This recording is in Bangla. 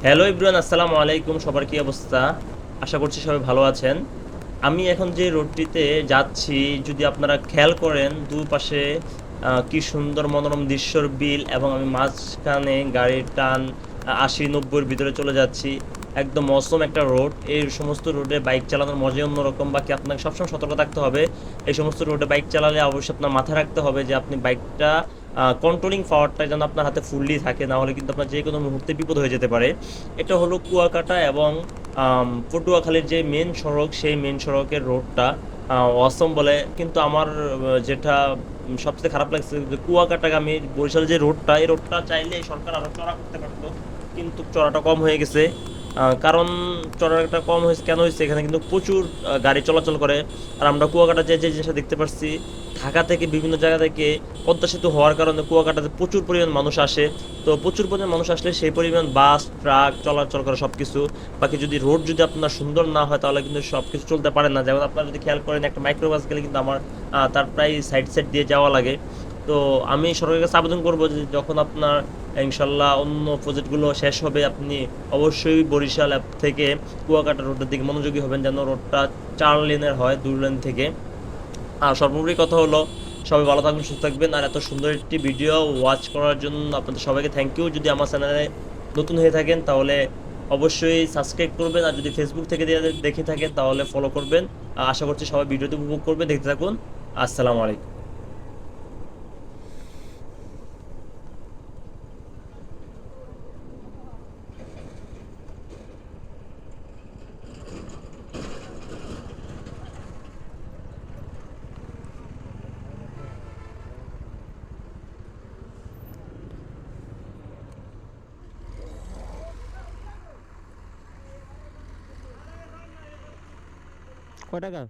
হ্যালো এভরিওয়ান, আসসালামু আলাইকুম। সবার কি অবস্থা? আশা করছি সবাই ভালো আছেন। আমি এখন যে রোডটিতে যাচ্ছি, যদি আপনারা খেয়াল করেন দুপাশে কি সুন্দর মনোরম দৃশ্যর বিল, এবং আমি মাঝখানে গাড়ির টান ৮০-৯০-এর ভিতরে চলে যাচ্ছি। একদম অসম একটা রোড। এই সমস্ত রোডে বাইক চালানোর মজাই অন্যরকম। বাকি আপনাকে সবসময় সতর্ক থাকতে হবে। এই সমস্ত রোডে বাইক চালালে অবশ্যই আপনার মাথায় রাখতে হবে যে আপনি বাইকটা কন্ট্রোলিং পাওয়ারটা যেন আপনার হাতে ফুললি থাকে, না হলে কিন্তু আপনার যে কোনো মুহূর্তে বিপদ হয়ে যেতে পারে। এটা হলো কুয়াকাটা এবং পটুয়াখালীর যে মেন সড়ক, সেই মেন সড়কের রোডটা অসম বলে। কিন্তু আমার যেটা সবচেয়ে খারাপ লাগছে যে কুয়াকাটাগামী বরিশাল যে রোডটা, এই রোডটা চাইলে সরকার আরো চড়া করতে পারতো, কিন্তু চড়াটা কম হয়ে গেছে। কারণ চড়াটা কম হয়েছে কেন হয়েছে, এখানে কিন্তু প্রচুর গাড়ি চলাচল করে। আর আমরা কুয়াকাটা যে জিনিসটা দেখতে পাচ্ছি, ঢাকা থেকে বিভিন্ন জায়গা থেকে পদ্মা সেতু হওয়ার কারণে কুয়াকাটাতে প্রচুর পরিমাণ মানুষ আসে। তো প্রচুর পরিমাণ মানুষ আসলে সেই পরিমাণ বাস ট্রাক চলাচল করে সব কিছু। বাকি যদি রোড যদি আপনার সুন্দর না হয়, তাহলে কিন্তু সব কিছু চলতে পারে না। যেমন আপনারা যদি খেয়াল করেন, একটা মাইক্রো বাস গেলে কিন্তু আমার তার প্রায় সাইড সাইড দিয়ে যাওয়া লাগে। তো আমি সরকারের কাছে আবেদন করবো যে যখন আপনার ইনশাল্লাহ অন্য প্রজেক্টগুলো শেষ হবে, আপনি অবশ্যই বরিশাল অ্যাপ থেকে কুয়াকাটা রোডের দিকে মনোযোগী হবেন, যেন রোডটা 4 লেনের হয়, 2 লেন থেকে। আর সর্বোপরি কথা হলো, সবাই ভালো থাকবেন, সুস্থ থাকবেন। আর এত সুন্দর একটি ভিডিও ওয়াচ করার জন্য আপনাদের সবাইকে থ্যাংক ইউ। যদি আমার চ্যানেলে নতুন হয়ে থাকেন তাহলে অবশ্যই সাবস্ক্রাইব করবেন, আর যদি ফেসবুক থেকে দেখে থাকেন তাহলে ফলো করবেন। আশা করছি সবাই ভিডিওটি উপভোগ করবেন, দেখতে থাকুন। আসসালামু আলাইকুম। কয় টাকা?